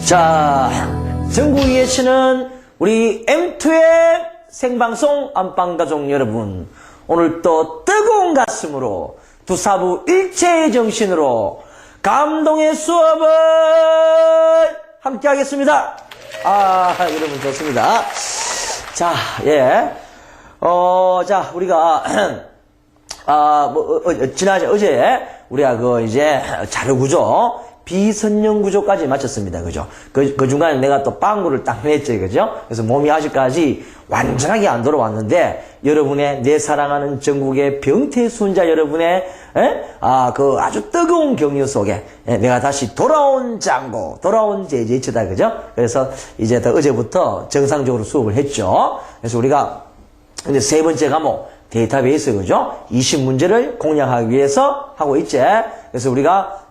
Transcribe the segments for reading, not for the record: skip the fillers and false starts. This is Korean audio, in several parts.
자, 전국 예치는 우리 M2의 생방송 안방가족 여러분, 오늘 또 뜨거운 가슴으로 두사부 일체의 정신으로 감동의 수업을 함께 하겠습니다. 여러분 좋습니다. 자, 자, 우리가 어제 우리가 자료구조 비선형구조까지 마쳤습니다. 그죠? 그 중간에 내가 또 빵구를 딱 냈죠. 그죠? 그래서 몸이 아직까지 완전하게 안 돌아왔는데, 여러분의, 내 사랑하는 전국의 병태순자 여러분의, 그 아주 뜨거운 격려 속에, 내가 다시 돌아온 장고, 돌아온 제제치다. 그죠? 그래서 이제 어제부터 정상적으로 수업을 했죠. 그래서 우리가, 이제 세 번째 과목, 데이터베이스, 그죠? 20문제를 공략하기 위해서 하고 있지. 그래서 우리가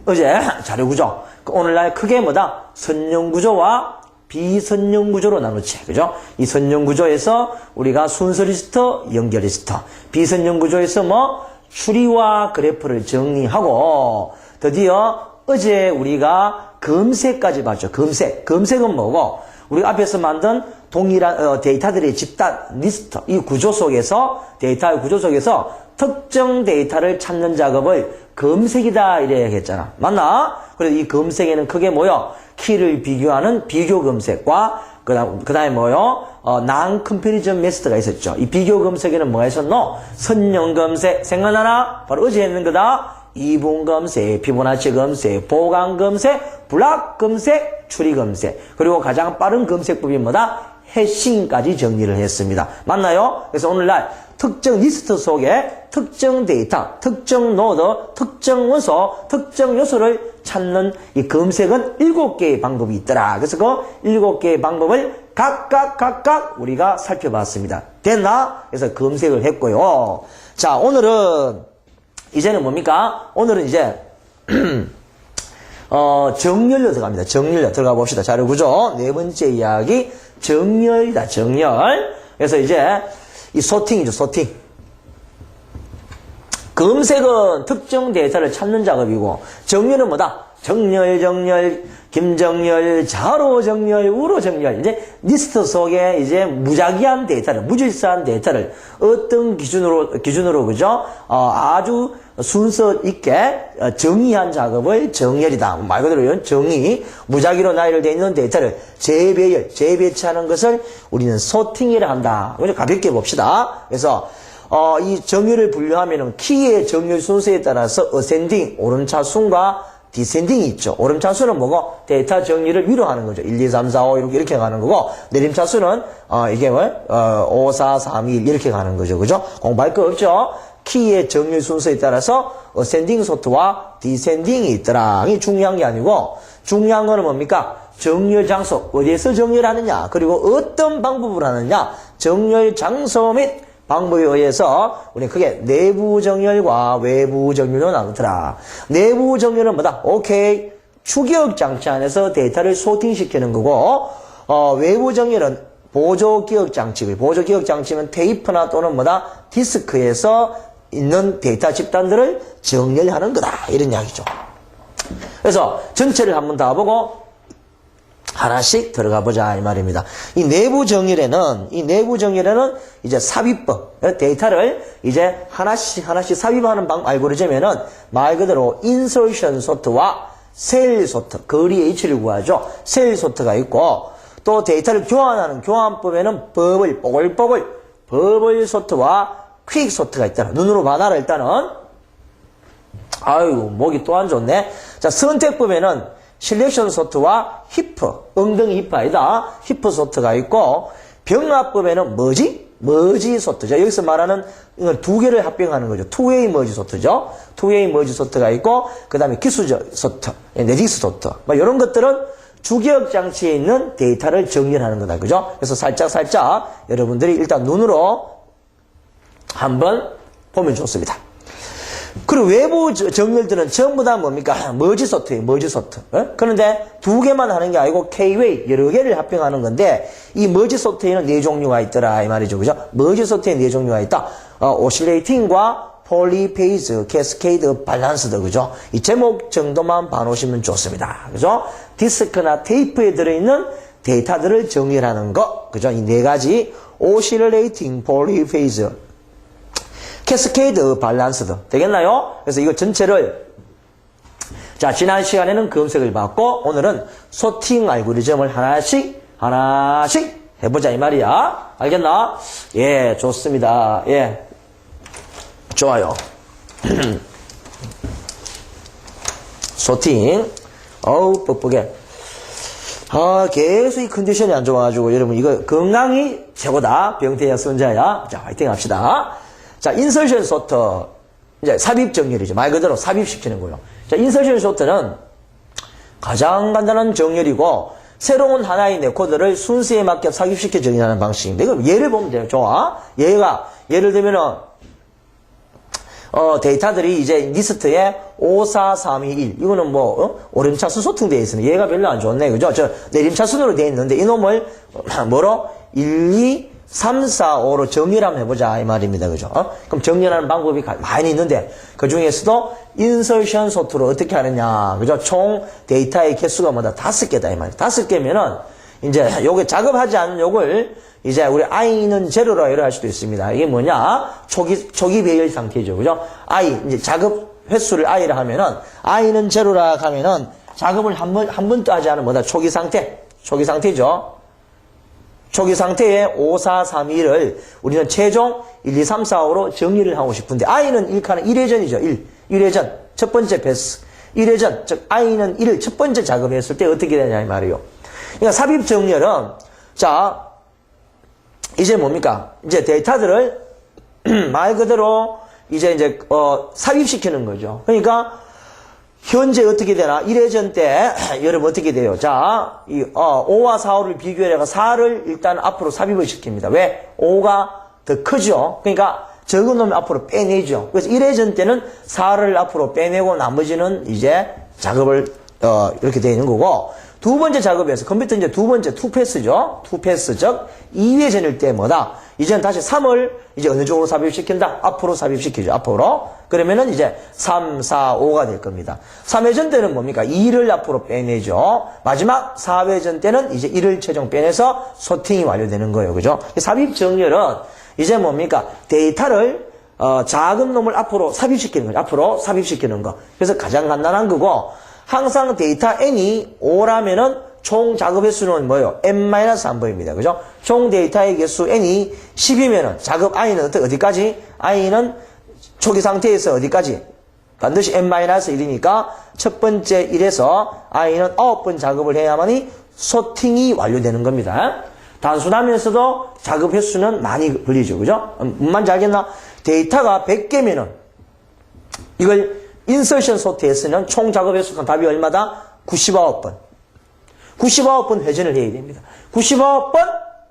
어제 자료구조, 오늘날 크게 선형구조와 비선형구조로 나누지. 그죠? 이 선형구조에서 우리가 순서 리스트, 연결 리스트, 비선형구조에서 추리와 그래프를 정리하고, 드디어 어제 우리가 검색까지 봤죠. 검색은 뭐고, 우리가 앞에서 만든 동일한 데이터들의 집단 리스트, 이 구조 속에서, 데이터의 구조 속에서 특정 데이터를 찾는 작업을 검색이다 이래 했잖아. 맞나? 그래서 이 검색에는 크게 키를 비교하는 비교 검색과 그다음에 non comparison method가 있었죠. 이 비교 검색에는 뭐가 있었노? 선형 검색 생각나나? 바로 어제 했는 거다. 이분 검색, 피보나치 검색, 보강 검색, 블락 검색, 추리 검색. 그리고 가장 빠른 검색법이 해싱까지 정리를 했습니다. 맞나요? 그래서 오늘날 특정 리스트 속에 특정 데이터, 특정 노드, 특정 원소, 특정 요소를 찾는 이 검색은 7개의 방법이 있더라. 그래서 그 7개의 방법을 각각 우리가 살펴봤습니다. 됐나? 그래서 검색을 했고요. 자, 오늘은 이제는 뭡니까? 오늘은 이제 정렬로 들어갑니다. 정렬로 들어가 봅시다. 자료구조 네 번째 이야기 정렬이다. 정렬. 그래서 이제 이 소팅이죠. 소팅. 검색은 특정 데이터를 찾는 작업이고, 정렬은 뭐다? 정렬, 김정렬, 자로 정렬, 우로 정렬. 이제 리스트 속에 이제 무작위한 데이터를, 무질서한 데이터를 어떤 기준으로 그죠? 아주 순서 있게 정의한 작업을 정렬이다. 말 그대로 정의, 무작위로 나열되어 있는 데이터를 재배치하는 것을 우리는 소팅이라 한다. 가볍게 봅시다. 그래서 이 정렬을 분류하면은 키의 정렬 순서에 따라서 어센딩, 오름차순과 디센딩이 있죠. 오름차순은 뭐고? 데이터 정리를 위로 하는 거죠. 1, 2, 3, 4, 5 이렇게 가는 거고, 내림차순은 이게 5, 4, 3, 2 이렇게 가는 거죠. 그죠? 공부할 거 없죠? 키의 정렬 순서에 따라서 어센딩 소트와 디센딩이 있더라. 이게 중요한 게 아니고, 중요한 거는 뭡니까? 정렬 장소, 어디에서 정렬하느냐, 그리고 어떤 방법으로 하느냐, 정렬 장소 및 방법에 의해서 우리는 크게 내부 정렬과 외부 정렬로 나누더라. 내부 정렬은 뭐다? 오케이. 추격 장치 안에서 데이터를 소팅시키는 거고, 외부 정렬은 보조 기억 장치고요. 보조 기억 장치는 테이프나 또는 디스크에서 있는 데이터 집단들을 정렬하는 거다. 이런 이야기죠. 그래서 전체를 한번 다 보고 하나씩 들어가 보자 이 말입니다. 이 내부 정렬에는 이제 삽입법, 데이터를 이제 하나씩 삽입하는 알고리즘에는 말 그대로 인서션 소트와 셀 소트, 거리 H를 구하죠. 셀 소트가 있고, 또 데이터를 교환하는 교환법에는 버블 소트와 퀵 소트가 있다. 눈으로 봐놔라 일단은. 목이 또 안 좋네. 자, 선택법에는 실렉션 소트와 히프, 엉덩이 히프 아니다. 히프 소트가 있고, 병합법에는 머지 소트죠. 여기서 말하는 이건 두 개를 합병하는 거죠. 투웨이 머지 소트죠. 투웨이 머지 소트가 있고, 그 다음에 기수적 소트, 네딕스 소트. 이런 것들은 주기억 장치에 있는 데이터를 정렬하는 거다. 그죠? 그래서 살짝 여러분들이 일단 눈으로 한번 보면 좋습니다. 그리고 외부 정렬들은 전부 다 뭡니까? 머지 소트예요. 머지 소트. 그런데 두 개만 하는 게 아니고 K-웨이 여러 개를 합병하는 건데, 이 머지 소트에는 네 종류가 있더라 이 말이죠. 그죠? 머지 소트에 네 종류가 있다. 오실레이팅과 폴리페이즈, 캐스케이드, 밸런스드. 그죠? 이 제목 정도만 봐놓으시면 좋습니다. 그죠? 디스크나 테이프에 들어있는 데이터들을 정리하는 거. 그죠? 이 네 가지. Oscillating Polyphase, Cascade Balanced. 되겠나요? 그래서 이거 전체를, 자, 지난 시간에는 검색을 받고, 오늘은 소팅 알고리즘을 하나씩 해보자, 이 말이야. 알겠나? 예, 좋습니다. 예. 좋아요. 소팅. 어우, 뻑뻑해. 계속 이 컨디션이 안 좋아가지고, 여러분, 이거 건강이 최고다. 병태야, 선자야. 자, 화이팅 합시다. 자, 인서션 소터. 이제 삽입 정렬이죠. 말 그대로 삽입시키는 거예요. 자, 인서션 소터는 가장 간단한 정렬이고, 새로운 하나의 네코드를 순수에 맞게 삽입시켜 정렬하는 방식인데, 이거 예를 보면 돼요. 좋아. 예를 들면은, 데이터들이 이제 리스트에 5, 4, 3, 2, 1. 이거는 오름차순 소통되어 있으니 얘가 별로 안 좋네. 그죠? 저 내림차순으로 되어 있는데 이놈을 뭐로? 1, 2, 3, 4, 5로 정리를 한번 해보자. 이 말입니다. 그죠? 그럼 정리하는 방법이 많이 있는데 그 중에서도 인서션 소트로 어떻게 하느냐. 그죠? 총 데이터의 개수가 뭐다? 5개다. 이 말이에요. 5개면은 이제 요게 작업하지 않은 요걸 이제 우리 i는 제로라 이럴 수도 있습니다. 이게 뭐냐? 초기 배열 상태죠. 그죠? 이제 작업 횟수를 i라 하면은 i는 제로라 하면은 작업을 한 번도 하지 않은 뭐다? 초기 상태죠. 초기 상태에 5, 4, 3, 2를 우리는 최종 1, 2, 3, 4, 5로 정리를 하고 싶은데 i는 1회전이죠. 1회전. 첫 번째 패스. 1회전. 즉 i는 1을 첫 번째 작업했을 때 어떻게 되냐 이 말이에요. 그러니까 삽입 정렬은 자 이제 뭡니까? 이제 데이터들을 말 그대로 이제 삽입시키는 거죠. 그러니까 현재 어떻게 되나? 1회전 때 여러분 어떻게 돼요? 자, 5와 4, 5를 비교해가 4를 일단 앞으로 삽입을 시킵니다. 왜? 5가 더 크죠. 그러니까 적은 놈을 앞으로 빼내죠. 그래서 1회전 때는 4를 앞으로 빼내고 나머지는 이제 작업을 이렇게 되어 있는 거고, 두 번째 작업에서 컴퓨터 이제 두 번째 투패스죠. 투패스 즉 2회전일 때 뭐다? 이제는 다시 3을 이제 어느 쪽으로 삽입시킨다? 앞으로 삽입시키죠. 앞으로. 그러면은 이제 3, 4, 5가 될 겁니다. 3회전 때는 뭡니까? 2를 앞으로 빼내죠. 마지막 4회전 때는 이제 1을 최종 빼내서 소팅이 완료되는 거예요. 그죠? 삽입 정렬은 이제 뭡니까? 데이터를 작은 놈을 앞으로 삽입시키는 거죠. 앞으로 삽입시키는 거. 그래서 가장 간단한 거고, 항상 데이터 n이 5라면은 총 작업 횟수는 뭐예요? n-1번입니다. 그죠? 총 데이터의 개수 n이 10이면은 작업 i는 어디까지? i는 초기 상태에서 어디까지? 반드시 n-1이니까 첫 번째 1에서 i는 9번 작업을 해야만이 소팅이 완료되는 겁니다. 단순하면서도 작업 횟수는 많이 걸리죠. 그죠? 뭔지 알겠나? 데이터가 100개면은 이걸 인서션 소트에서는 총 작업 횟수가 답이 얼마다? 99번. 99번 회전을 해야 됩니다. 99번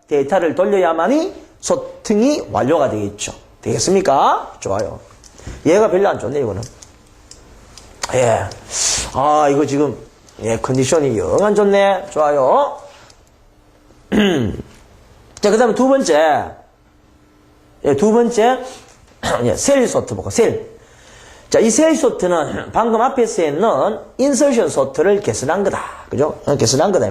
데이터를 돌려야만이 소팅이 완료가 되겠죠. 되겠습니까? 좋아요. 얘가 별로 안 좋네, 이거는. 예. 이거 지금, 컨디션이 영 안 좋네. 좋아요. 자, 그 다음에 두 번째. 셀 소트 보고, 셀. 자, 이 셀 소트는 방금 앞에서 했는 인서션 소트를 개선한 거다. 그죠? 개선한 거다.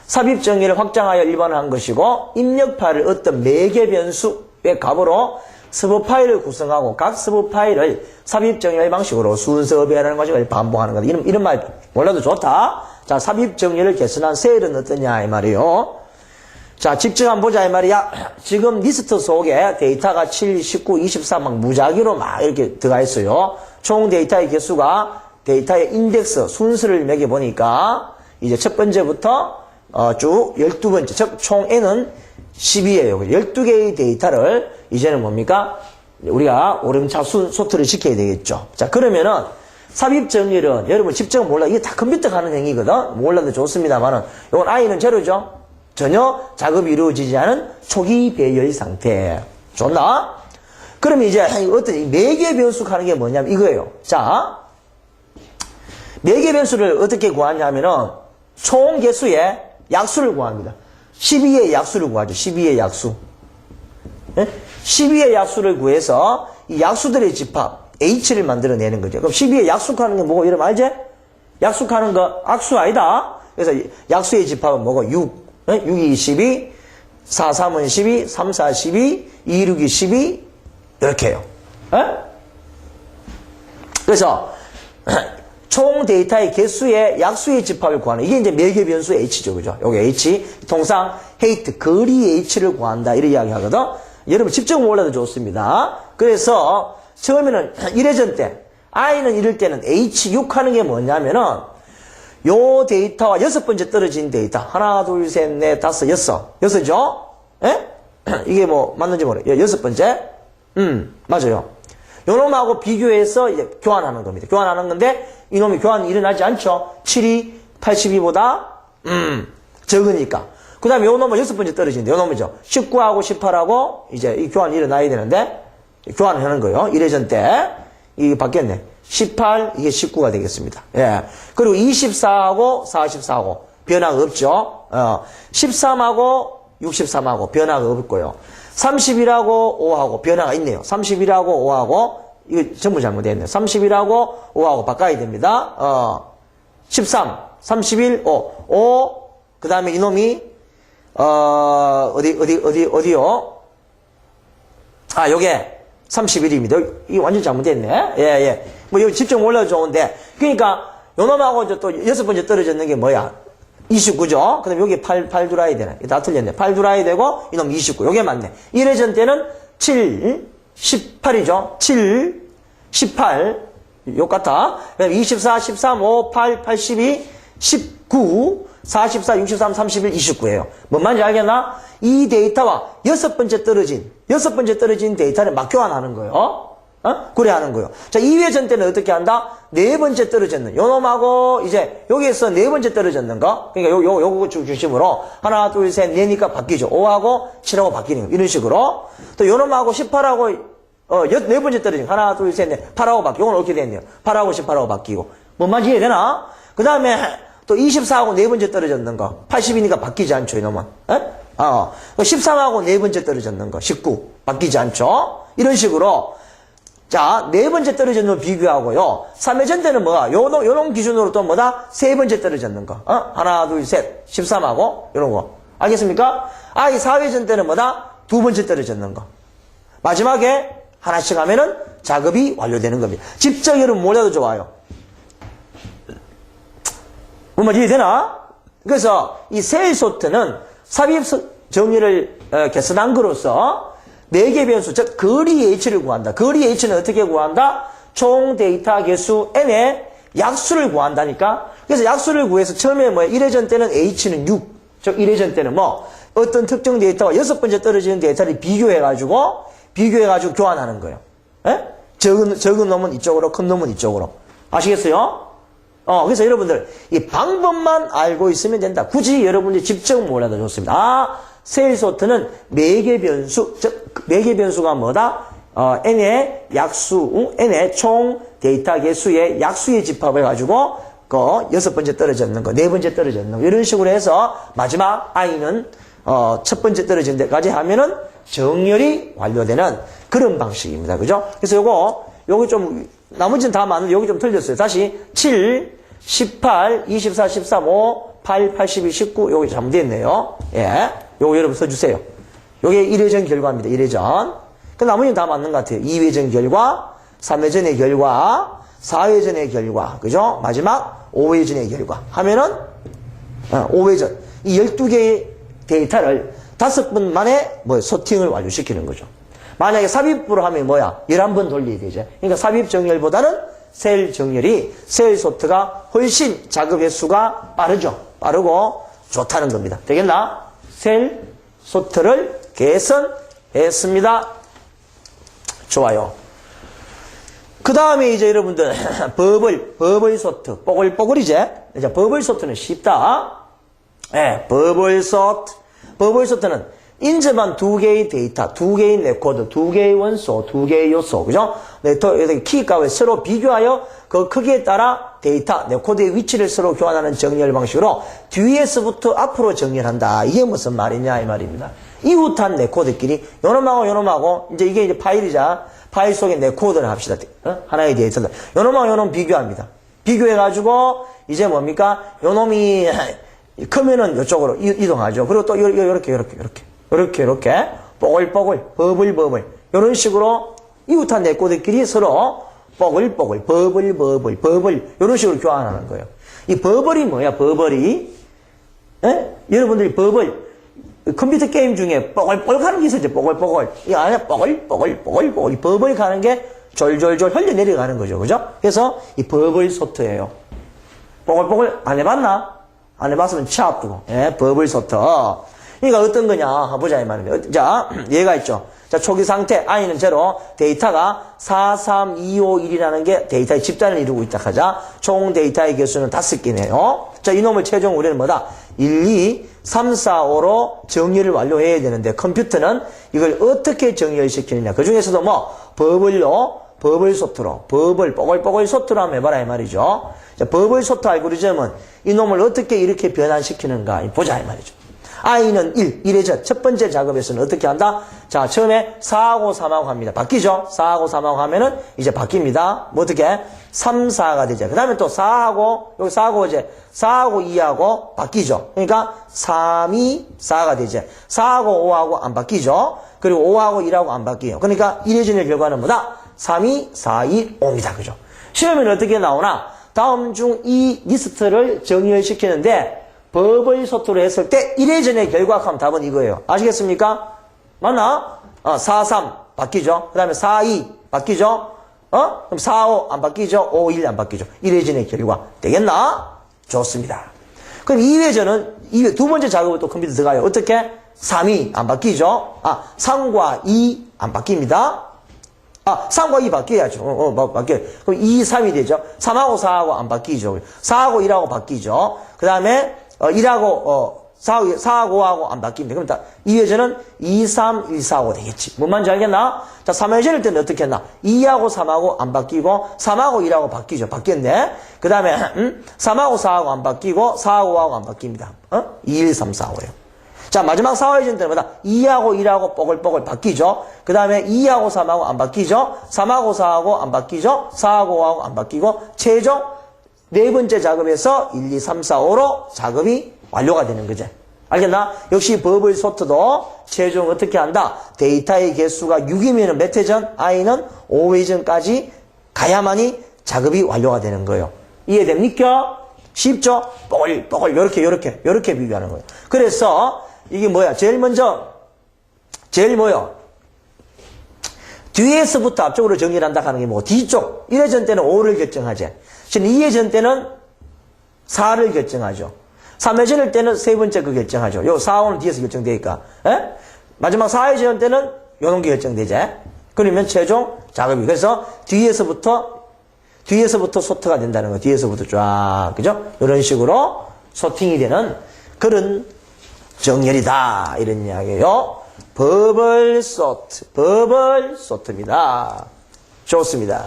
삽입 정의를 확장하여 일반화한 것이고, 입력 파일을 어떤 매개 변수의 값으로 서브 파일을 구성하고 각 서브 파일을 삽입 정의의 방식으로 순서 배열하는 과정을 반복하는 거다. 이런 말 몰라도 좋다. 자, 삽입 정의를 개선한 셀은 어떠냐 이 말이에요. 자, 직접 한번 보자 이 말이야. 지금 리스트 속에 데이터가 7, 19, 24 막 무작위로 막 이렇게 들어가 있어요. 총 데이터의 개수가 데이터의 인덱스 순서를 매겨보니까 이제 첫 번째부터 쭉 12번째, 즉 총 n은 10이에요. 12개의 데이터를 이제는 뭡니까? 우리가 오름차순 소트를 시켜야 되겠죠. 자, 그러면은 삽입 정렬은 여러분 직접 몰라. 이게 다 컴퓨터가 하는 행위거든. 몰라도 좋습니다만은 이건 i는 제로죠. 전혀 작업이 이루어지지 않은 초기 배열 상태. 좋나? 그럼 이제 어떤 매개 변수 하는 게 뭐냐면 이거예요. 자, 매개 변수를 어떻게 구하냐면은 총 개수의 약수를 구합니다. 12의 약수를 구하죠. 12의 약수. 12의 약수를 구해서 이 약수들의 집합 H를 만들어내는 거죠. 그럼 12의 약수하는 게 뭐고 여러분 알지? 약수하는 거 악수 아니다. 그래서 약수의 집합은 뭐고? 6. 6이 12, 4, 3은 12, 3, 4, 12, 2, 6이 12, 이렇게 해요. 그래서, 총 데이터의 개수의 약수의 집합을 구하는, 이게 이제 매개 변수 H죠. 그죠? 여기 H. 통상, 헤이트, 거리 H를 구한다. 이런 이야기 하거든. 여러분, 직접 몰라도 좋습니다. 그래서, 처음에는 1회전 때, I는 이럴 때는 H6 하는 게 뭐냐면은, 요 데이터와 6번째 떨어진 데이터. 하나, 둘, 셋, 넷, 다섯, 여섯죠? 예? 이게 뭐, 맞는지 모르겠어요. 6번째? 맞아요. 요놈하고 비교해서 이제 교환하는 겁니다. 교환하는 건데, 이놈이 교환이 일어나지 않죠? 7이 82보다, 적으니까. 그 다음에 요놈은 6번째 떨어진대. 요놈이죠. 19하고 18하고, 이제 이 교환이 일어나야 되는데, 교환을 하는 거예요. 1회전 때. 이게 바뀌었네. 18, 이게 19가 되겠습니다. 예. 그리고 24하고 44하고 변화가 없죠. 13하고 63하고 변화가 없고요. 31하고 5하고 변화가 있네요. 31하고 5하고, 이거 전부 잘못됐네요. 31하고 5하고 바꿔야 됩니다. 13, 31, 5, 그 다음에 이놈이, 어디요? 아, 요게 31입니다. 이게 완전 잘못됐네. 예. 뭐, 여기 집중 몰라도 좋은데. 그러니까, 요놈하고 이제 또 6번째 떨어졌는 게 뭐야? 29죠? 그 다음에 여기 8 들어야 되네. 다 틀렸네. 8 들어야 되고, 이놈 29. 요게 맞네. 1회전 때는 7, 18이죠? 7, 18. 요 같아. 그 다음에 24, 13, 5, 8, 82, 19, 44, 63, 31, 29예요. 뭔 말인지 알겠나? 이 데이터와 6번째 떨어진 데이터를 막 교환하는 거예요. 그래 하는 거예요. 자, 2회전 때는 어떻게 한다? 4번째 떨어졌는, 요놈하고, 이제, 여기에서 4번째 떨어졌는 거. 그러니까 요거 중심으로, 하나, 둘, 셋, 넷니까 바뀌죠. 5하고 7하고 바뀌는 거. 이런 식으로. 또 요놈하고 18하고, 4번째 떨어진 거. 하나, 둘, 셋, 넷, 8하고 바뀌고, 이건 어떻게 됐네요? 8하고 18하고 바뀌고. 뭔 말인지 이해되나? 그 다음에, 또 24하고 4번째 떨어졌는 거. 80이니까 바뀌지 않죠, 이놈은. 13하고 4번째 떨어졌는 거. 19. 바뀌지 않죠? 이런 식으로. 자, 4번째 떨어졌는 거 비교하고요. 3회전 때는 뭐야? 요놈 기준으로 또 뭐다? 3번째 떨어졌는 거. 하나, 둘, 셋. 13하고, 요런 거. 알겠습니까? 이 4회전 때는 뭐다? 2번째 떨어졌는 거. 마지막에 하나씩 하면은 작업이 완료되는 겁니다. 직접 여러분 몰라도 좋아요. 뭔 말인지 이해되나? 그래서 이 셀 소트는 삽입 정리를 개선한 거로서 매개 변수, 즉 거리 H를 구한다. 거리 H는 어떻게 구한다? 총 데이터 개수 N의 약수를 구한다니까. 그래서 약수를 구해서 처음에 뭐야? 1회전 때는 H는 6. 즉 1회전 때는 뭐 어떤 특정 데이터와 6번째 떨어지는 데이터를 비교해가지고 교환하는 거예요. 예? 적은 놈은 이쪽으로, 큰 놈은 이쪽으로. 아시겠어요? 그래서 여러분들, 이 방법만 알고 있으면 된다. 굳이 여러분들이 직접 몰라도 좋습니다. 셀 소트는 매개 변수, 즉, 매개 변수가 뭐다? n의 약수, n의 총 데이터 개수의 약수의 집합을 가지고, 6번째 떨어졌는 거, 4번째 떨어졌는 거, 이런 식으로 해서, 마지막 i는, 첫 번째 떨어진 데까지 하면은 정렬이 완료되는 그런 방식입니다. 그죠? 그래서 요거 좀, 나머지는 다 맞는데 여기 좀 틀렸어요. 다시 7, 18, 24, 13, 5, 8, 82, 19 여기 잘못됐네요. 예, 요거 여러분 써주세요. 요게 1회전 결과입니다. 1회전. 그 나머지는 다 맞는 것 같아요. 2회전 결과, 3회전의 결과, 4회전의 결과, 그죠? 마지막 5회전의 결과 하면은 5회전 이 12개의 데이터를 5분 만에 소팅을 완료시키는 거죠. 만약에 삽입으로 하면 뭐야? 11번 돌려야 되죠. 그러니까 삽입 정렬보다는 셀 정렬이, 셀 소트가 훨씬 작업 횟수가 빠르죠. 빠르고 좋다는 겁니다. 되겠나? 셀 소트를 개선했습니다. 좋아요. 그 다음에 이제 여러분들, 버블 소트. 뽀글뽀글이제? 이제 버블 소트는 쉽다. 예, 버블 소트는 인접한 2개의 데이터, 2개의 레코드, 2개의 원소, 2개의 요소, 그죠? 키 값을 서로 비교하여 그 크기에 따라 데이터, 레코드의 위치를 서로 교환하는 정렬 방식으로 뒤에서부터 앞으로 정렬한다. 이게 무슨 말이냐, 이 말입니다. 이웃한 레코드끼리, 요놈하고, 이제 이게 파일이자, 파일 속에 레코드를 합시다. 하나의 데이터들. 요놈하고 요놈 비교합니다. 비교해가지고 이제 뭡니까? 요 놈이 크면은 이쪽으로 이동하죠. 그리고 또 이렇게 뽀글뽀글 버블버블 이런 식으로 이웃한 내꼬들끼리 서로 뽀글뽀글 버블 이런 식으로 교환하는 거예요. 이 버블이 뭐야? 버블이 여러분들이 버블 컴퓨터 게임 중에 뽀글뽀글 가는 게 있었죠. 뽀글뽀글 이 안에 뽀글뽀글 이 버블이 가는 게 졸졸졸 흘려 내려가는 거죠. 그죠? 그래서 이 버블 소트예요. 뽀글뽀글 안 해봤나? 안 해봤으면 치 아프고. 예, 버블 소트. 그러니까 어떤 거냐? 한번 보자, 이 말입니다. 자, 얘가 있죠. 자, 초기 상태, i는 제로, 데이터가 4, 3, 2, 5, 1이라는 게 데이터의 집단을 이루고 있다 하자. 총 데이터의 개수는 5개네요. 자, 이놈을 최종 우리는 뭐다? 1, 2, 3, 4, 5로 정리를 완료해야 되는데, 컴퓨터는 이걸 어떻게 정리를 시키느냐. 그 중에서도 뭐, 버블 소트로, 뽀글뽀글 소트로 한번 해봐라, 이 말이죠. 자, 버블 소트 알고리즘은 이놈을 어떻게 이렇게 변환시키는가, 보자, 이 말이죠. i는 1의 전, 첫 번째 작업에서는 어떻게 한다? 자, 처음에 4하고 3하고 합니다. 바뀌죠? 4하고 3하고 하면은 이제 바뀝니다. 뭐 어떻게? 3, 4가 되죠. 그 다음에 또 4하고, 여기 4하고 이제 4하고 2하고 바뀌죠. 그러니까 3, 2, 4가 되죠. 4하고 5하고 안 바뀌죠. 그리고 5하고 1하고 안 바뀌어요. 그러니까 1의 전의 결과는 뭐다? 3, 2, 4, 2, 5입니다. 그죠? 시험에는 어떻게 나오나? 다음 중 이 리스트를 정리를 시키는데 버블 소트로 했을 때 1회 전의 결과하면 답은 이거예요. 아시겠습니까? 맞나? 4, 3 바뀌죠. 그 다음에 4, 2 바뀌죠. 그럼 4, 5 안 바뀌죠. 5, 1 안 바뀌죠. 1회 전의 결과 되겠나? 좋습니다. 그럼 2회 전은 두 번째 작업을 또 컴퓨터 들어가요. 어떻게? 3, 2 안 바뀌죠. 3과 2 안 바뀝니다. 3과 2 바뀌어야죠. 바뀌어요. 그럼 2, 3이 되죠. 3하고 4하고 안 바뀌죠. 4하고 1하고 바뀌죠. 그 다음에 4하고 5하고 안 바뀝니다. 그럼 2회전은 2, 3, 1, 4, 5 되겠지. 뭔 말인지 알겠나? 자, 3회전일 때는 어떻게 했나? 2하고 3하고 안 바뀌고 3하고 1하고 바뀌죠. 바뀌었네. 그 다음에 3하고 4하고 안 바뀌고 4하고 5하고 안 바뀝니다. 2, 1, 3, 4, 5예요. 자, 마지막 4회전 때는 뭐다? 2하고 1하고 뽀글뽀글 바뀌죠. 그 다음에 2하고 3하고 안 바뀌죠. 3하고 4하고 안 바뀌죠. 4하고 5하고 안 바뀌고 최종 네 번째 작업에서 1, 2, 3, 4, 5로 작업이 완료가 되는 거죠. 알겠나? 역시 버블 소트도 최종 어떻게 한다? 데이터의 개수가 6이면 몇 회전? i는 5회전까지 가야만이 작업이 완료가 되는 거예요. 이해됩니까? 쉽죠? 뽀글 요렇게 비교하는 거예요. 그래서 이게 뭐야? 제일 뭐요? 뒤에서부터 앞쪽으로 정리를 한다 하는 게 뭐? 뒤쪽. 1회전 때는 5를 결정하지. 지금 2회전 때는 4를 결정하죠. 3회전일 때는 세 번째 거 결정하죠. 요 4, 5는 뒤에서 결정되니까. 마지막 4회전 때는 요런 게 결정되지. 그러면 최종 작업이. 그래서 뒤에서부터 소트가 된다는 거예요. 뒤에서부터 쫙. 그죠? 이런 식으로 소팅이 되는 그런 정렬이다. 이런 이야기예요. 버블 소트입니다. 좋습니다.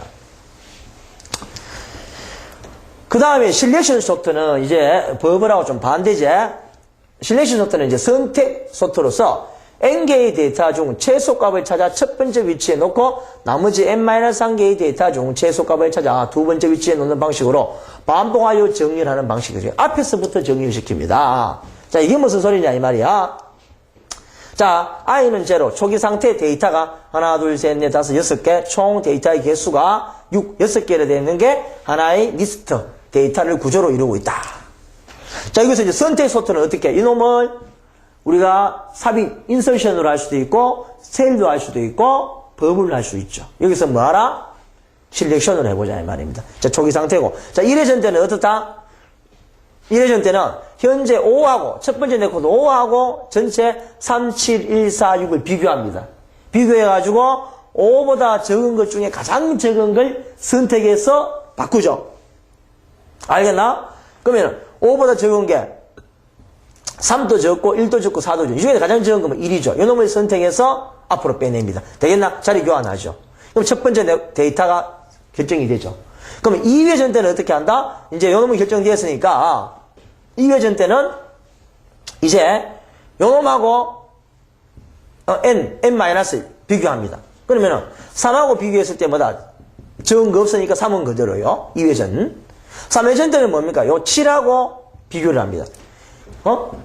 그 다음에 실렉션 소트는 이제 버블하고 좀 반대지. 실렉션 소트는 이제 선택 소트로서 n개의 데이터 중 최소값을 찾아 첫 번째 위치에 놓고 나머지 n-1개의 데이터 중 최소값을 찾아 두 번째 위치에 놓는 방식으로 반복하여 정리를 하는 방식이죠. 앞에서부터 정리를 시킵니다. 자, 이게 무슨 소리냐 이 말이야. 자, i는 제로, 초기 상태 데이터가 하나, 둘, 셋, 넷, 다섯, 6개, 총 데이터의 개수가 6개로 되어 있는 게 하나의 리스트, 데이터를 구조로 이루고 있다. 자, 여기서 이제 선택 소트는 어떻게 해? 이놈을 우리가 삽입, 인서션으로 할 수도 있고, 셀도 할 수도 있고, 버블로 할 수 있죠. 여기서 뭐 하라? 실렉션을 해보자, 이 말입니다. 자, 초기 상태고. 자, 1회전 때는 어떻다? 1회전 때는 현재 5하고, 첫 번째 네코드 5하고 전체 3, 7, 1, 4, 6을 비교합니다. 비교해가지고 5보다 적은 것 중에 가장 적은 걸 선택해서 바꾸죠. 알겠나? 그러면 5보다 적은 게 3도 적고 1도 적고 4도 적고 이 중에 가장 적은 거면 1이죠. 이 놈을 선택해서 앞으로 빼냅니다. 되겠나? 자리 교환하죠. 그럼 첫 번째 데이터가 결정이 되죠. 그러면 2회전 때는 어떻게 한다? 이제 요 놈이 결정되었으니까 2회전 때는 이제 요 놈하고 n-1 비교합니다. 그러면은 3하고 비교했을 때마다 적은 거 없으니까 3은 그대로요. 2회전. 3회전 때는 뭡니까? 요 7하고 비교를 합니다.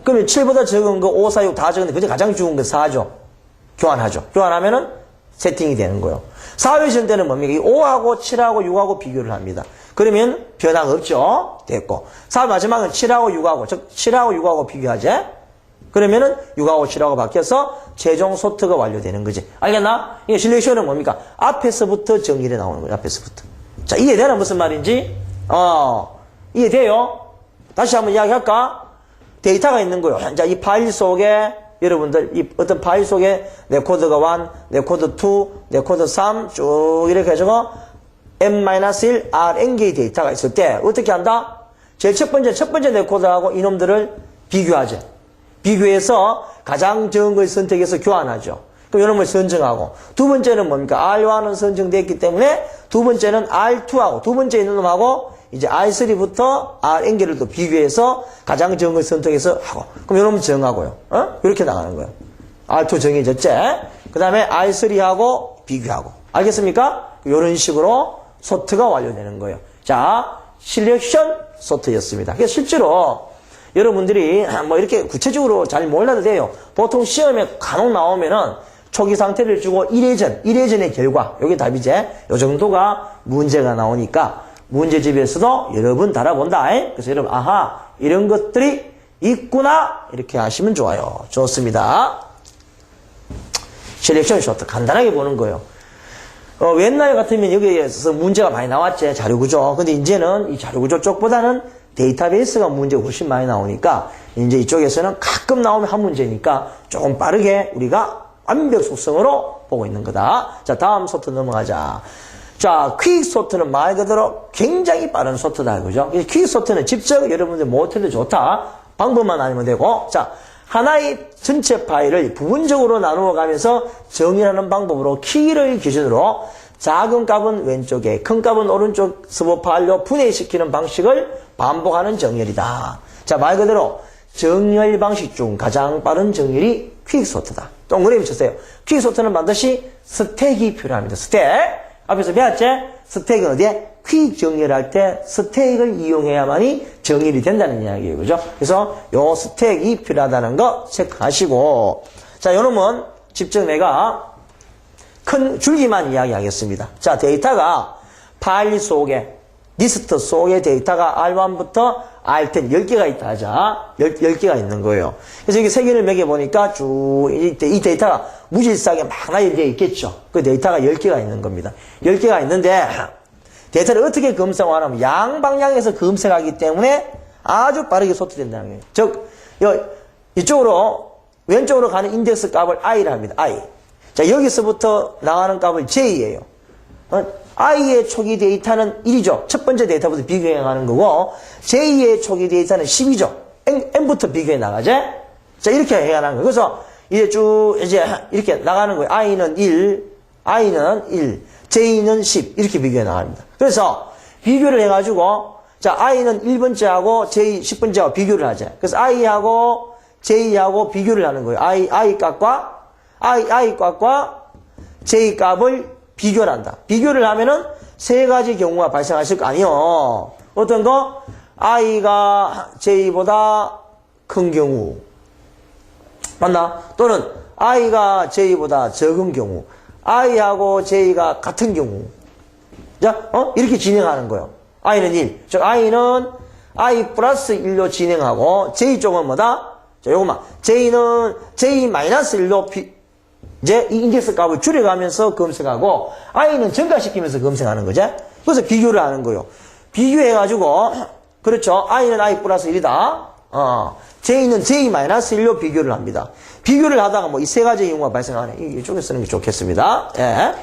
그러면 7보다 적은 거 5, 4, 6 다 적은데 그중 가장 적은 거 4죠. 교환하죠. 교환하면은 세팅이 되는 거예요. 4회전 때는 뭡니까? 이 5하고 7하고 6하고 비교를 합니다. 그러면 변화가 없죠. 됐고. 4 마지막은 7하고 6하고, 즉 7하고 6하고 비교하지? 그러면은 6하고 7하고 바뀌어서 최종 소트가 완료되는 거지. 알겠나? 이게 실렉션은 뭡니까? 앞에서부터 정의를 나오는 거예요. 앞에서부터. 자, 이해되나? 무슨 말인지? 이해돼요? 다시 한번 이야기할까? 데이터가 있는 거예요. 자, 이 파일 속에 여러분들 이 어떤 파일 속에 내 코드가 1, 내 코드 2, 내 코드 3 쭉 이렇게 해가지고 n-1 rn개의 데이터가 있을 때 어떻게 한다? 제일 첫 번째 내 코드하고 이놈들을 비교하죠. 비교해서 가장 적은 걸 선택해서 교환하죠. 그럼 이런 걸 선정하고 두 번째는 뭡니까? R1은 선정됐기 때문에 두 번째는 R2하고 두 번째 있는 놈하고 이제 R3부터 Rn개를 또 비교해서 가장 적은 걸 선택해서 하고 그럼 이런 놈 정하고요. 이렇게 나가는 거예요. R2 정해졌지? 그 다음에 R3하고 비교하고 알겠습니까? 이런 식으로 소트가 완료되는 거예요. 자, 실렉션 소트였습니다. 그래서 실제로 여러분들이 뭐 이렇게 구체적으로 잘 몰라도 돼요. 보통 시험에 간혹 나오면은 초기 상태를 주고 1회전의 결과, 요게 답이지. 요 정도가 문제가 나오니까 문제집에서도 여러 번 달아본다. 그래서 여러분, 아하, 이런 것들이 있구나. 이렇게 하시면 좋아요. 좋습니다. 셀렉션 쇼트. 간단하게 보는 거예요. 옛날 같으면 여기에서 문제가 많이 나왔지. 자료구조. 근데 이제는 이 자료구조 쪽보다는 데이터베이스가 문제가 훨씬 많이 나오니까 이제 이쪽에서는 가끔 나오면 한 문제니까 조금 빠르게 우리가 완벽 속성으로 보고 있는 거다. 자, 다음 소트 넘어가자. 자, 퀵 소트는 말 그대로 굉장히 빠른 소트다. 그죠? 퀵 소트는 직접 여러분들 못해도 좋다. 방법만 알면 되고. 자, 하나의 전체 파일을 부분적으로 나누어 가면서 정의하는 방법으로 키를 기준으로 작은 값은 왼쪽에 큰 값은 오른쪽 서버 파일로 분해시키는 방식을 반복하는 정렬이다. 자, 말 그대로 정렬 방식 중 가장 빠른 정렬이 퀵 소트다. 동그라미 쳤어요. 퀵 소트는 반드시 스택이 필요합니다. 스택. 앞에서 배웠지? 스택은 어디에? 퀵 정렬할 때 스택을 이용해야만이 정렬이 된다는 이야기예요. 그죠? 그래서 요 스택이 필요하다는 거 체크하시고. 자, 요 놈은 직접 내가 큰 줄기만 이야기하겠습니다. 자, 데이터가 파일 속에, 리스트 속에 데이터가 R1부터 R10 10개가 있다 하자. 10개가 있는 거예요. 그래서 여기 세 개를 매겨보니까 쭉 이 데이터가 무질서하게 막 나열되어 있겠죠. 그 데이터가 10개가 있는 겁니다. 10개가 있는데 데이터를 어떻게 검색하냐면 양방향에서 검색하기 때문에 아주 빠르게 소트된다는 거예요. 즉, 이쪽으로 왼쪽으로 가는 인덱스 값을 i라 합니다. i. 자, 여기서부터 나가는 값을 j예요. i의 초기 데이터는 1이죠. 첫 번째 데이터부터 비교해 나가는 거고 j의 초기 데이터는 10이죠. n부터 비교해 나가지? 자, 이렇게 해야 하는 거예요. 그래서 이제 쭉 이제 이렇게 나가는 거예요. i는 1, j는 10 이렇게 비교해 나갑니다. 그래서 비교를 해가지고 자, i는 1번째하고 j 10번째하고 비교를 하죠. 그래서 i하고 j하고 비교를 하는 거예요. i 값과 j 값을 비교를 한다. 비교를 하면은 세 가지 경우가 발생하실 거 아니요. 어떤 거? i가 j보다 큰 경우. 맞나? 또는 i가 j보다 적은 경우. i하고 j가 같은 경우. 자, 이렇게 진행하는 거예요. i는 1. 즉, i는 i 플러스 1로 진행하고, j 쪽은 뭐다? 자, 요것만. j는 j 마이너스 1로 이제 이 인덱스 값을 줄여가면서 검색하고, i는 증가시키면서 검색하는 거죠. 그래서 비교를 하는 거예요. 비교해가지고, 그렇죠. i는 i 플러스 1이다. j는 j 마이너스 1로 비교를 합니다. 비교를 하다가 뭐 이 세 가지 경우가 발생하네. 이쪽에 쓰는 게 좋겠습니다. 예.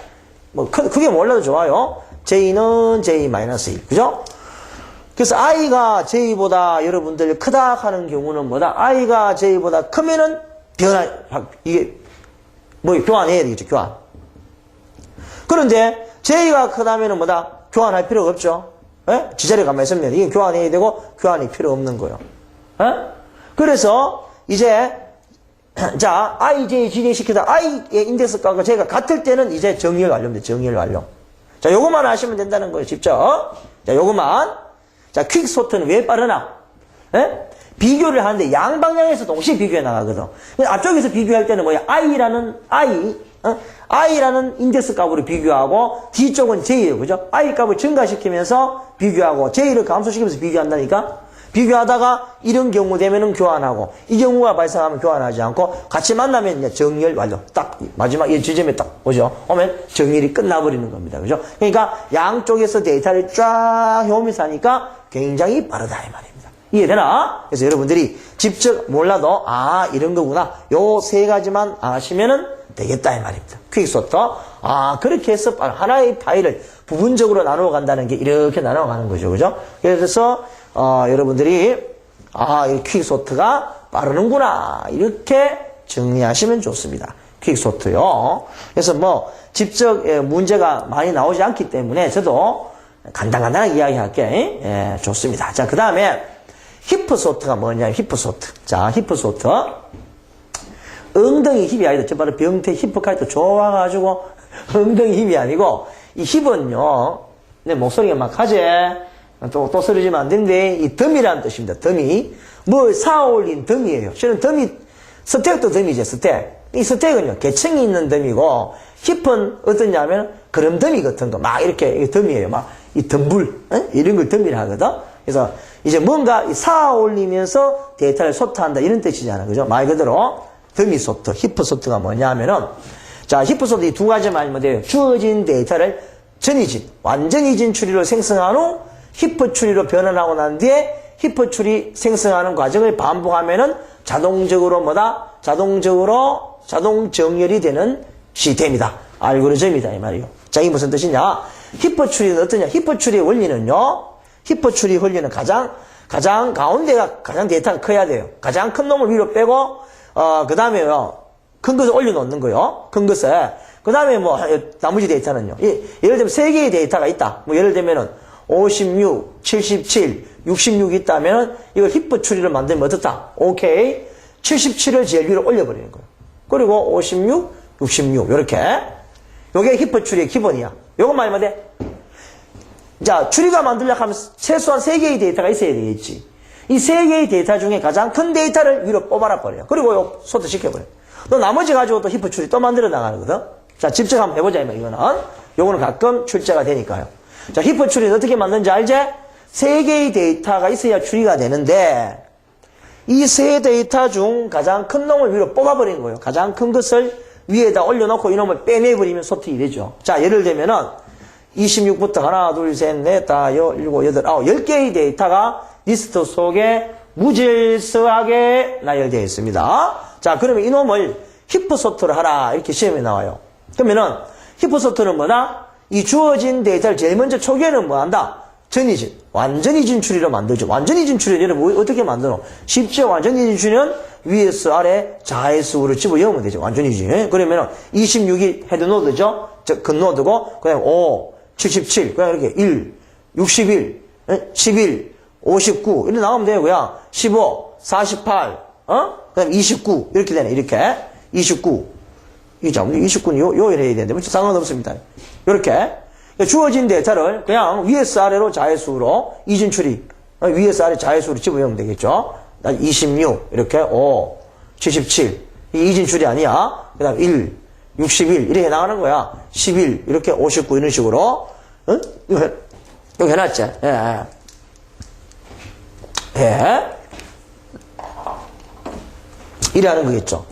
뭐, 크게 몰라도 좋아요. j는 j 마이너스 1. 그죠? 그래서 i가 j보다 여러분들 크다 하는 경우는 뭐다? i가 j보다 크면은 이게, 교환해야 되겠죠, 교환. 그런데, j가 크다면은 뭐다? 교환할 필요가 없죠. 예? 지자리에 가만히 있으면 이게 교환해야 되고, 교환이 필요 없는 거예요. 예? 그래서, 이제, 자, i, j 진행시키다 i의 인덱스 값과 j가 같을 때는 이제 정렬 완료입니다. 정렬 완료. 자, 요것만 하시면 된다는 거예요, 직접. 자, 요것만. 자, 퀵소트는 왜 빠르나? 예? 비교를 하는데 양방향에서 동시에 비교해 나가거든. 앞쪽에서 비교할 때는 뭐야? I라는 인덱스 값으로 비교하고 뒤쪽은 J예요. 그죠? I 값을 증가시키면서 비교하고 J를 감소시키면서 비교한다니까? 비교하다가 이런 경우 되면은 교환하고 이 경우가 발생하면 교환하지 않고 같이 만나면 이제 정렬 완료. 딱 마지막 이 지점에 딱 오죠. 오면 정렬이 끝나버리는 겁니다. 그죠? 그러니까 양쪽에서 데이터를 쫙 해오면서 하니까 굉장히 빠르다 이 말입니다. 이해되나? 그래서 여러분들이 직접 몰라도 이런 거구나. 요 세 가지만 아시면은 되겠다 이 말입니다. 퀵소터. 그렇게 해서 하나의 파일을 부분적으로 나누어 간다는 게 이렇게 나누어 가는 거죠. 그죠? 그래서 여러분들이 이 퀵소트가 빠르는구나 이렇게 정리하시면 좋습니다. 퀵소트요. 그래서 뭐 직접 문제가 많이 나오지 않기 때문에 저도 간단하게 이야기할게. 예, 좋습니다. 자, 그 다음에 히프소트가 뭐냐면 히프소트. 자, 히프소트. 엉덩이 힙이 아니다. 저 바로 병태 히프카이트 좋아가지고 엉덩이 힙이 아니고 이 힙은요. 내 목소리가 막 하지. 또 쓰러지면 안 되는데 이 덤이라는 뜻입니다. 덤이. 뭘 쌓아올린 덤이에요. 실은 덤이 스택도 덤이죠. 스택. 이 스택은요. 계층이 있는 덤이고 힙은 어떠냐면 그럼 덤이 같은 거 막 이렇게 덤이에요. 막 이 덤불 이런 걸 덤이라 하거든. 그래서 이제 뭔가 쌓아올리면서 데이터를 소트한다 이런 뜻이잖아요. 그죠? 말 그대로 덤이 소트, 히프 소트가 뭐냐 하면은 자, 히프 소트 이 두 가지만 알면 돼요. 주어진 데이터를 전이진, 완전 이진 추리로 생성한 후 히프 추리로 변환하고 난 뒤에 히프 추리 생성하는 과정을 반복하면은 자동적으로 자동 정렬이 되는 시스템이다. 알고리즘이다 이 말이에요. 자, 이게 무슨 뜻이냐? 히프 추리는 어떠냐? 히프 추리의 원리는요. 히프 추리 원리는 가장 가운데가 가장 데이터가 커야 돼요. 가장 큰 놈을 위로 빼고 그 다음에요. 큰 것을 올려놓는 거요. 큰 것을. 그 다음에 뭐 나머지 데이터는요. 예를 들면 3개의 데이터가 있다. 뭐 예를 들면은 56, 77, 66 있다면 이걸 히프 추리를 만들면 어떻다? 오케이. 77을 제일 위로 올려버리는 거예요. 그리고 56, 66 이렇게. 요게 히프 추리의 기본이야. 요것만 알면 돼. 자, 추리가 만들려고 하면 최소한 3개의 데이터가 있어야 되겠지. 이 3개의 데이터 중에 가장 큰 데이터를 위로 뽑아라 버려요. 그리고 요 소트 시켜버려요. 너 나머지 가지고 또 히프 추리 또 만들어 나가거든. 자, 직접 한번 해보자 이거는. 요거는 가끔 출제가 되니까요. 자, 히프 추리는 어떻게 만드는지 알지? 3개의 데이터가 있어야 추리가 되는데 이 3 데이터 중 가장 큰 놈을 위로 뽑아버리는 거예요. 가장 큰 것을 위에다 올려놓고 이놈을 빼내버리면 소트이 되죠. 자, 예를 들면은 26부터 하나, 둘, 셋, 넷, 다, 일곱, 여덟, 아홉, 10개의 데이터가 리스트 속에 무질서하게 나열되어 있습니다. 자, 그러면 이놈을 히프 소트를 하라. 이렇게 시험에 나와요. 그러면은 히프 소트는 뭐다? 이 주어진 데이터를 제일 먼저 초기에는 뭐 한다? 전이진, 완전 이진 추리로 만들죠. 완전 이진 추리 여러분 어떻게 만드노? 쉽죠. 완전 이진 추리는 위에서 아래 좌에서로 집어 넣으면 되죠. 완전 이진. 그러면 26이 헤드 노드죠. 근 노드고 그다음에 5, 77, 그냥 이렇게 1, 61, 11, 59 이렇게 나오면 돼요. 그냥 15, 48, 그다음에 29 이렇게 되네. 이렇게 29. 이 29는 요 해야 되는데 뭐 상관없습니다. 이렇게 주어진 데이터를 그냥 위에서 아래로 자해수로 이진 추리 위에서 아래 자해수로 집어넣으면 되겠죠. 26 이렇게 5 77 이 이진 추리 아니야. 그 다음 1 61 이렇게 나가는 거야. 11 이렇게 59 이런 식으로 이거 해놨지. 이래 하는 거겠죠.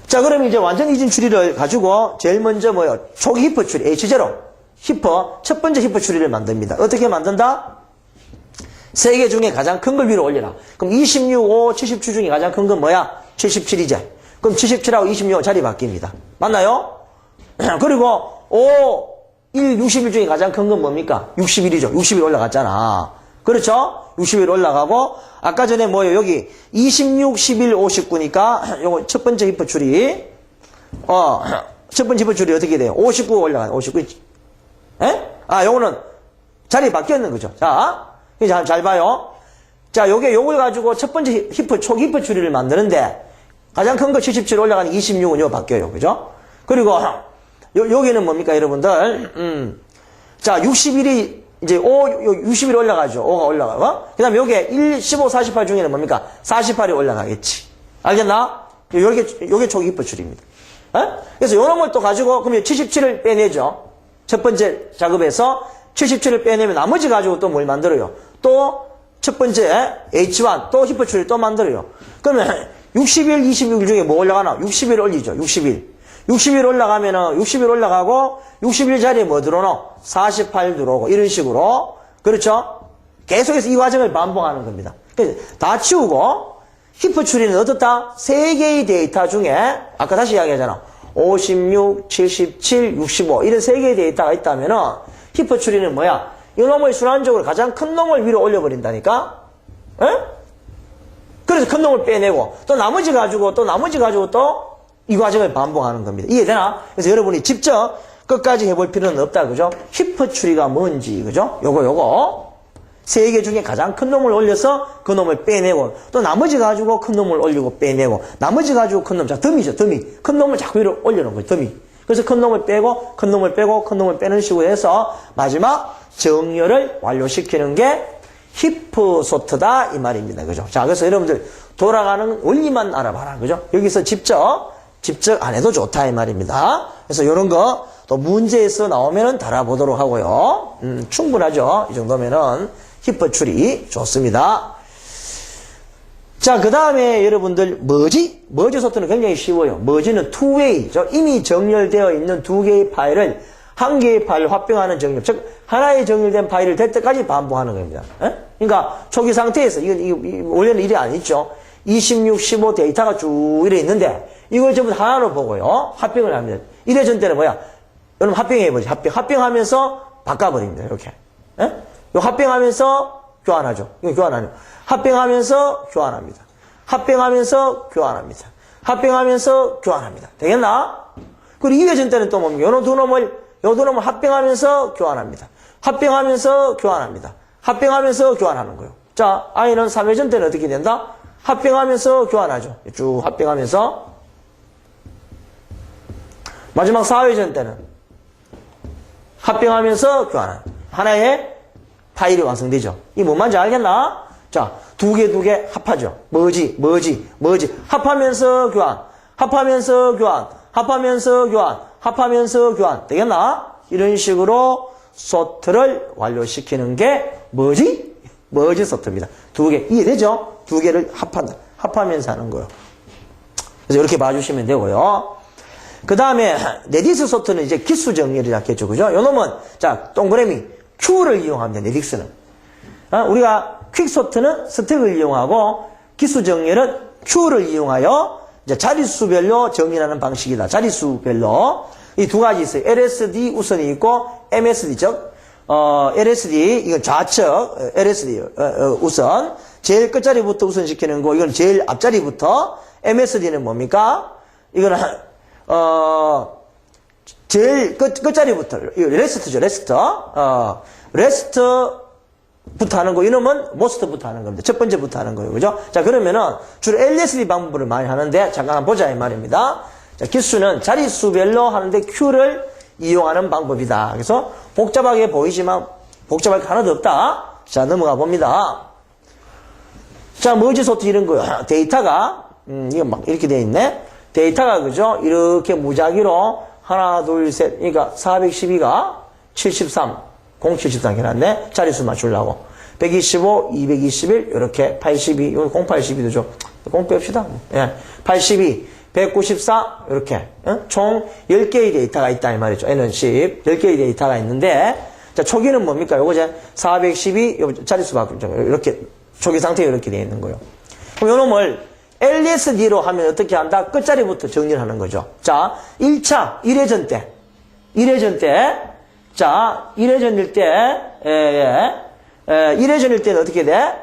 자, 그럼 이제 완전 이진 추리를 가지고 제일 먼저 뭐요? 초기 히프 추리 H0 히퍼 첫 번째 히퍼 추리를 만듭니다. 어떻게 만든다? 3개 중에 가장 큰 걸 위로 올려라. 그럼 26, 5, 77 중에 가장 큰 건 뭐야? 77이죠. 그럼 77하고 26 자리 바뀝니다. 맞나요? 그리고 5, 1, 61 중에 가장 큰 건 뭡니까? 61이죠. 61 올라갔잖아. 그렇죠? 61 올라가고 아까 전에 뭐예요? 여기 26, 11, 59니까 요거 첫 번째 히퍼 추리 첫 번째 히퍼 추리 어떻게 돼요? 59 올라가요. 59 요거는 자리 바뀌었는 거죠. 자, 잘 봐요. 자, 요걸 가지고 첫 번째 초기 히퍼 추리를 만드는데 가장 큰 거 77 올라가는 26은 요 바뀌어요. 그죠? 그리고 여기는 뭡니까, 여러분들? 자, 61이 이제 60이 올라가죠. 5가 올라가고. 그 다음에 요게 1, 15, 48 중에는 뭡니까? 48이 올라가겠지. 알겠나? 요게 초기 히퍼출입니다. 그래서 요 놈을 또 가지고, 그러면 77을 빼내죠. 첫 번째 작업에서 77을 빼내면 나머지 가지고 또 뭘 만들어요? 또 첫 번째 H1, 또 히퍼출을 또 만들어요. 그러면 60일, 20일 중에 뭐 올라가나? 60일 올리죠. 60일. 60일 올라가면은 60일 올라가고 60일 자리에 뭐 들어오노? 48 들어오고 이런 식으로 그렇죠? 계속해서 이 과정을 반복하는 겁니다. 그래서 다 치우고 히퍼출리는 어떻다? 3개의 데이터 중에 아까 다시 이야기하잖아. 56, 77, 65 이런 3개의 데이터가 있다면은 히퍼출리는 뭐야? 이놈을 순환적으로 가장 큰 놈을 위로 올려버린다니까? 에? 그래서 큰 놈을 빼내고 또 나머지 가지고 또 이 과정을 반복하는 겁니다. 이해되나? 그래서 여러분이 직접 끝까지 해볼 필요는 없다. 그죠? 히퍼출리가 뭔지, 그죠? 요거. 3개 중에 가장 큰 놈을 올려서 그 놈을 빼내고, 또 나머지 가지고 큰 놈을 올리고 빼내고, 나머지 가지고 큰 놈, 자, 더미죠, 더미. 큰 놈을 자꾸 위로 올려놓은 거예요, 더미. 그래서 큰 놈을 빼고, 큰 놈을 빼고, 큰 놈을 빼는 식으로 해서 마지막 정렬을 완료시키는 게 히프소트다, 이 말입니다. 그죠? 자, 그래서 여러분들 돌아가는 원리만 알아봐라. 그죠? 여기서 직접 안 해도 좋다, 이 말입니다. 그래서 이런 거 또 문제에서 나오면은 달아보도록 하고요. 충분하죠. 이 정도면은 히퍼출이 좋습니다. 자, 그 다음에 여러분들 머지 소트는 굉장히 쉬워요. 머지는 투웨이죠. 이미 정렬되어 있는 2개의 파일을 1개의 파일을 합병하는 정렬. 즉 하나의 정렬된 파일을 될 때까지 반복하는 겁니다. 에? 그러니까 초기 상태에서 이건 원래는 일이 아니죠. 26, 15 데이터가 쭉 이래 있는데 이걸 전부 하나로 보고요. 합병을 합니다. 이래 전 때는 뭐야? 여러분 합병해버리죠. 합병하면서 바꿔버립니다. 이렇게. 에? 요 합병하면서 교환하죠. 이거 교환하죠. 합병하면서 교환합니다. 합병하면서 교환합니다. 합병하면서 교환합니다. 되겠나? 그리고 이래 전 때는 또 뭡니까? 요 두 놈을 합병하면서 교환합니다. 합병하면서 교환합니다. 합병하면서 교환하는 거예요. 자, I는 3회전 때는 어떻게 된다? 합병하면서 교환하죠. 쭉 합병하면서. 마지막 4회전 때는 합병하면서 교환하는 하나의 파일이 완성되죠. 이 뭔 말인지 알겠나? 자, 두 개 합하죠. 머지. 합하면서 교환. 합하면서 교환. 합하면서 교환. 합하면서 교환. 되겠나? 이런 식으로 소트를 완료시키는 게 머지 소트입니다. 2개. 이해되죠? 2개를 합한다. 합하면서 하는 거예요. 그래서 이렇게 봐주시면 되고요. 그 다음에 네딕스 소트는 이제 기수 정렬이라 했겠죠. 그죠? 요 놈은 자, 동그라미 Q를 이용합니다. 네딕스는. 우리가 퀵 소트는 스택을 이용하고 기수 정렬은 Q를 이용하여 이제 자릿수별로 정렬하는 방식이다. 자릿수별로. 이 두 가지 있어요. LSD 우선이 있고 MSD 즉 LSD 이건 좌측 LSD 우선 제일 끝자리부터 우선시키는 거. 이건 제일 앞자리부터. MSD는 뭡니까? 이거는 제일 끝자리부터 레스트죠. 레스트부터 하는 거. 이놈은 모스트부터 하는 겁니다. 첫 번째부터 하는 거예요. 그죠? 자, 그러면은 주로 LSD 방법을 많이 하는데 잠깐 한번 보자 이 말입니다. 자, 기수는 자릿수별로 하는데 Q를 이용하는 방법이다. 그래서 복잡하게 보이지만 복잡할 게 하나도 없다. 자, 넘어가 봅니다. 자, 머지 소트 이런 거요. 데이터가 이거 막 이렇게 돼 있네. 데이터가 그죠? 이렇게 무작위로 하나, 둘, 셋. 그러니까 412가 73, 073 해놨네. 자릿수 맞추려고. 125, 221, 이렇게 82, 이거 082도 좀. 0 뺍시다. 예. 82, 194, 이렇게. 총 10개의 데이터가 있다, 이 말이죠. N은 10, 10개의 데이터가 있는데, 자, 초기는 뭡니까? 요거 이제 412, 요 자릿수 바꾸죠. 이렇게, 초기 상태에 이렇게 되어 있는 거예요. 그럼 요 놈을 LSD로 하면 어떻게 한다? 끝자리부터 정리하는 거죠. 자, 1차, 1회전 때. 자, 1회전일 때, 1회전일 때는 어떻게 돼?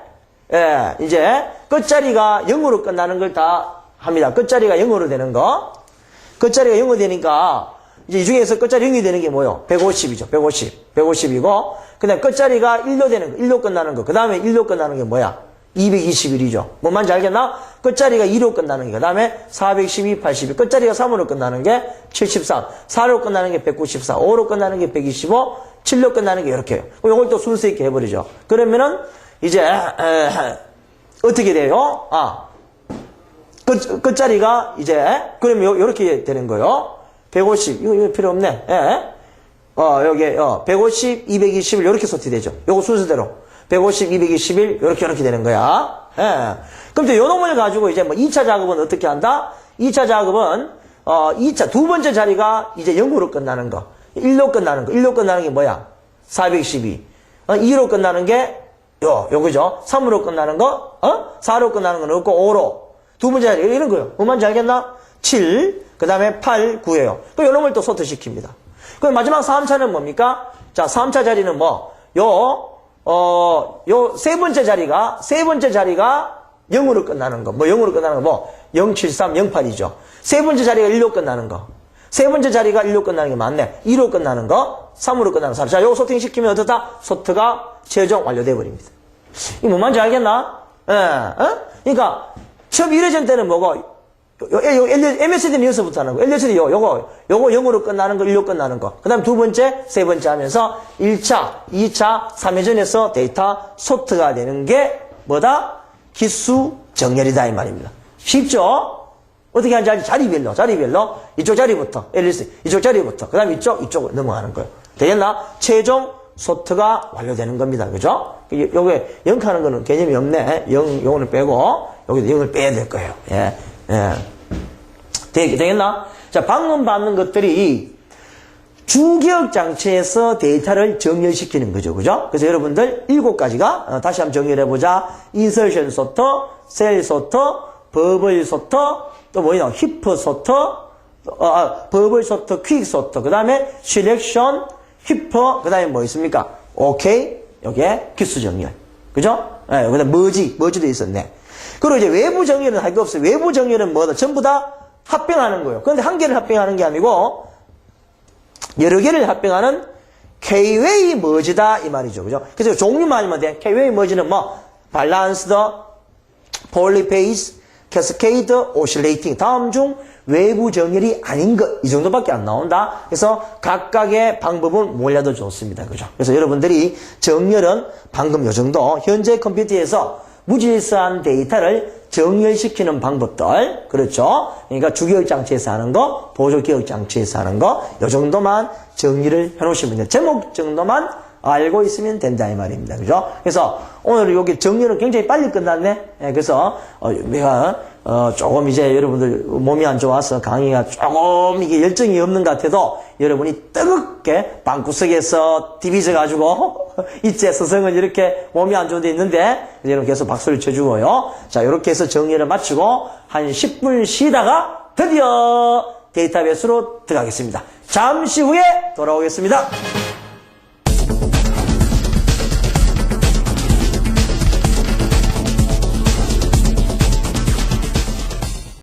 이제 끝자리가 0으로 끝나는 걸 다 합니다. 끝자리가 0으로 되는 거. 끝자리가 0으로 되니까, 이제 이 중에서 끝자리 0이 되는 게 뭐요? 150이죠. 150이고, 그 다음에 끝자리가 1로 되는 거, 1로 끝나는 거. 그 다음에 1로 끝나는 게 뭐야? 221이죠. 뭔 말인지 알겠나? 끝자리가 2로 끝나는 게, 그 다음에 412, 82, 끝자리가 3으로 끝나는 게 73, 4로 끝나는 게 194, 5로 끝나는 게 125, 7로 끝나는 게 이렇게요. 그럼 이걸 또 순서 있게 해버리죠. 그러면은, 이제, 어떻게 돼요? 끝자리가 이제, 그러면 요렇게 되는 거예요. 150, 이거 필요 없네. 여기, 150, 221, 요렇게 소티되죠. 요거 순서대로. 150, 221, 요렇게 되는 거야. 그럼 이제 요 놈을 가지고 이제 뭐 2차 작업은 어떻게 한다? 2차 작업은, 2차, 두 번째 자리가 이제 0으로 끝나는 거. 1로 끝나는 거. 1로 끝나는 게 뭐야? 412. 2로 끝나는 게, 요거죠. 3으로 끝나는 거, 4로 끝나는 건 없고, 5로. 두 번째 자리, 이런 거요. 뭐만지 알겠나? 7, 그 다음에 8, 9예요. 그럼 요 놈을 또 소트시킵니다. 그럼 마지막 3차는 뭡니까? 자, 3차 자리는 뭐, 요 세 번째 자리가 0으로 끝나는 거. 뭐 0으로 끝나는 거 뭐 073, 08이죠. 세 번째 자리가 1로 끝나는 거. 세 번째 자리가 1로 끝나는 게 맞네. 2로 끝나는 거, 3으로 끝나는 거. 자, 요거 소팅시키면 어떻다? 소트가 최종 완료돼 버립니다. 이거 뭔 말인지 알겠나? 그러니까 처음 1회전 때는 뭐고 MSD는 여기서부터 하는 거. LSD 요거 0으로 끝나는 거, 1로 끝나는 거. 그 다음 두 번째, 세 번째 하면서 1차, 2차, 3회전에서 데이터 소트가 되는 게 뭐다? 기수 정렬이다 이 말입니다. 쉽죠? 어떻게 하는지 알지? 자리별로 이쪽 자리부터 LS 이쪽 자리부터 그 다음 이쪽 넘어가는 거예요. 되겠나? 최종 소트가 완료되는 겁니다. 그죠? 요게 0 하는 거는 개념이 없네. 0을 빼고 여기도 0을 빼야 될 거예요. 되겠나? 자, 방금 받는 것들이 주기억 장치에서 데이터를 정렬시키는 거죠. 그죠? 그래서 여러분들 7가지가, 다시 한번 정렬해보자. 인설션 소터, 셀 소터, 버블 소터, 또 뭐냐, 히프 소터, 버블 소터, 퀵 소터, 그 다음에 셀렉션, 히퍼, 그 다음에 뭐 있습니까? 오케이, 여기에 기수 정렬. 그죠? 그 다음 머지도 있었네. 그리고 이제 외부 정렬은 할 게 없어요. 외부 정렬은 뭐다? 전부 다 합병하는 거예요. 그런데 한 개를 합병하는 게 아니고 여러 개를 합병하는 K-웨이 머지다 이 말이죠. 그죠? 그래서 종류만 알면 돼. K-웨이 머지는 뭐 밸런스드, 폴리페이스, 캐스케이드, 오실레이팅. 다음 중 외부 정렬이 아닌 것 이 정도밖에 안 나온다. 그래서 각각의 방법은 몰라도 좋습니다. 그죠? 그래서 여러분들이 정렬은 방금 요 정도 현재 컴퓨터에서 무질서한 데이터를 정렬시키는 방법들, 그렇죠? 그러니까 주기억장치에서 하는 거, 보조기억장치에서 하는 거, 요 정도만 정리를 해놓으시면 돼요. 제목 정도만 알고 있으면 된다 이 말입니다. 그죠? 그래서 오늘 여기 정리는 굉장히 빨리 끝났네. 그래서 내가 조금 이제 여러분들 몸이 안 좋아서 강의가 조금 이게 열정이 없는 것 같아도 여러분이 뜨겁게 방구석에서 디비져가지고 이제 스승은 이렇게 몸이 안 좋은 데 있는데 여러분 계속 박수를 쳐주고요. 자, 이렇게 해서 정리를 마치고 한 10분 쉬다가 드디어 데이터베이스로 들어가겠습니다. 잠시 후에 돌아오겠습니다.